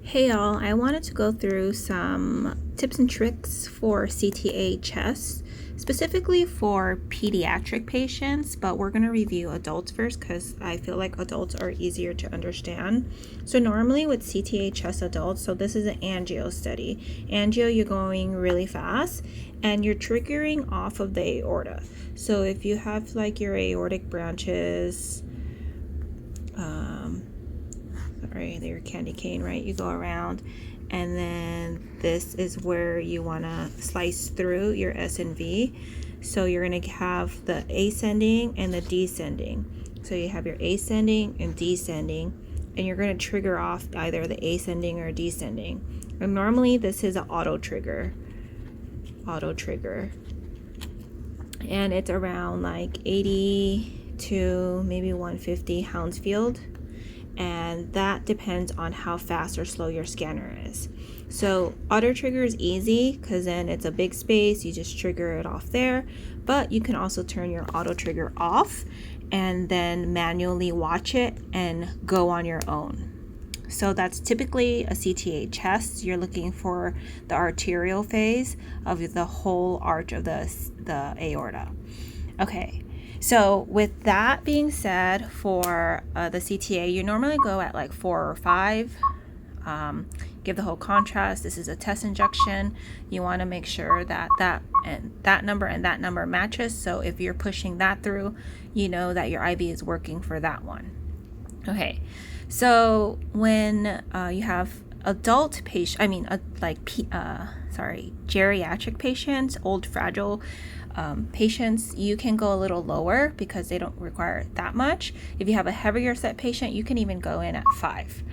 Hey y'all, I wanted to go through some tips and tricks for CTA chest, specifically for pediatric patients, but we're going to review adults first because I feel like adults are easier to understand. So normally with CTA chest adults, so this is an angio study. Angio, you're going really fast and you're triggering off of the aorta. So if you have like your aortic branches, right, your candy cane, right? You go around, and then this is where you want to slice through your S and V. So you're going to have the ascending and the descending. So you have your ascending and descending, and you're going to trigger off either the ascending or descending. And normally this is an auto trigger, and it's around like 80 to maybe 150 Hounsfield. And that depends on how fast or slow your scanner is. So auto trigger is easy because then it's a big space, you just trigger it off there, but you can also turn your auto trigger off and then manually watch it and go on your own. So that's typically a CTA chest. You're looking for the arterial phase of the whole arch of the aorta. Okay. So with that being said, for the CTA, you normally go at like 4 or 5. Give the whole contrast. This is a test injection. You want to make sure that that number matches. So if you're pushing that through, you know that your IV is working for that one. Okay. So when you have adult patient, geriatric patients, old fragile patients, you can go a little lower because they don't require that much. If you have a heavier set patient, you can even go in at 5.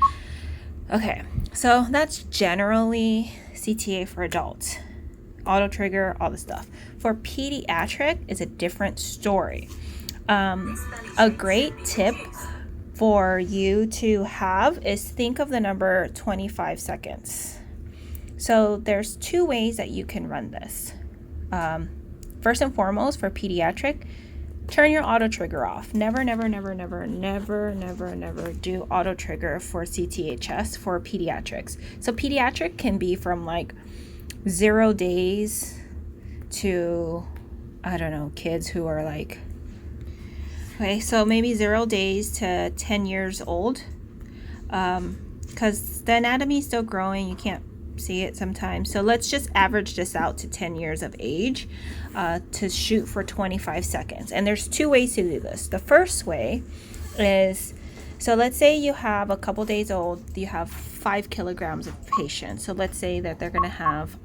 Okay, so that's generally CTA for adults. Auto trigger, all the stuff. For pediatric is a different story. A great tip for you to have is think of the number 25 seconds. So there's 2 ways that you can run this. First and foremost, for pediatric, turn your auto trigger off. Never do auto trigger for CTHS for pediatrics. So pediatric can be from like 0 days to, I don't know, kids who are like, okay, so maybe 0 days to 10 years old. Because the anatomy is still growing, you can't see it sometimes. So let's just average this out to 10 years of age to shoot for 25 seconds. And there's 2 ways to do this. The first way is, so let's say you have a couple days old, you have 5 kilograms of patient. So let's say that they're going to have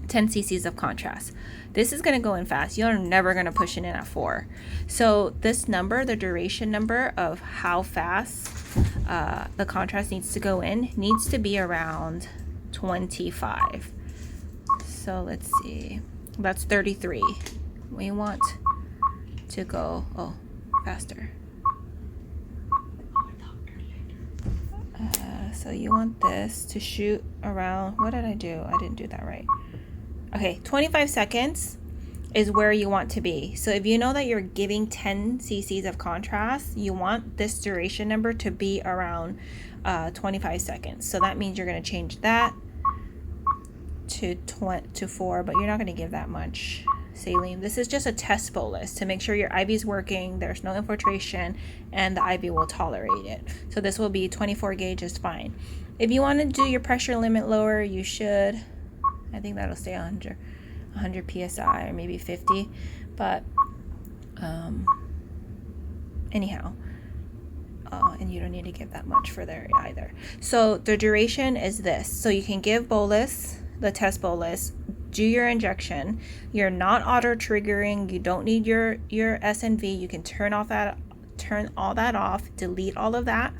10 cc's of contrast. This is going to go in fast. You're never going to push it in at 4. So this number, the duration number of how fast the contrast needs to go in, needs to be around 25. So let's see, that's 33. We want to go faster. So you want this to shoot around, what did I do? I didn't do that right. Okay, 25 seconds is where you want to be. So if you know that you're giving 10 cc's of contrast, you want this duration number to be around 25 seconds. So that means you're going to change that to 4, but you're not going to give that much saline. This is just a test bolus to make sure your IV is working, there's no infiltration, and the IV will tolerate it. So this will be 24 gauge is fine. If you want to do your pressure limit lower, you should. I think that'll stay 100 psi or maybe 50, but anyhow, and you don't need to give that much for there either. So the duration is this. So you can give bolus, the test bolus, do your injection. You're not auto triggering. You don't need your SNV. You can turn all that off, delete all of that.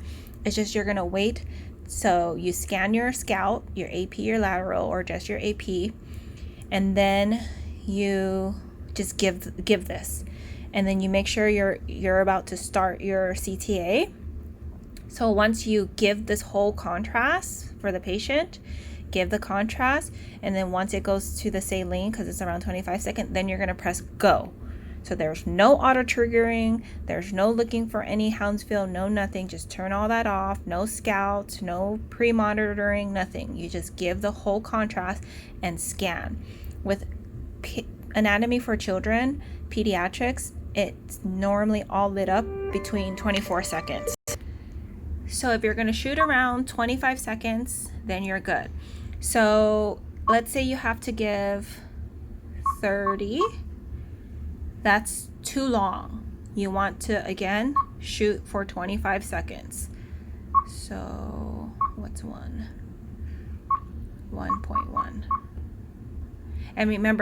It's just you're gonna wait. So you scan your scout, your AP, your lateral, or just your AP, and then you just give this, and then you make sure you're about to start your CTA. So once you give this whole contrast for the patient, give the contrast, and then once it goes to the saline, because it's around 25 seconds, then you're going to press go. So there's no auto triggering, there's no looking for any Hounsfield, no nothing. Just turn all that off. No scouts, no pre-monitoring, nothing. You just give the whole contrast and scan. With anatomy for children, pediatrics, it's normally all lit up between 24 seconds. So if you're going to shoot around 25 seconds, then you're good. So let's say you have to give 30. That's too long. You want to, again, shoot for 25 seconds. So what's 1.1? And remember,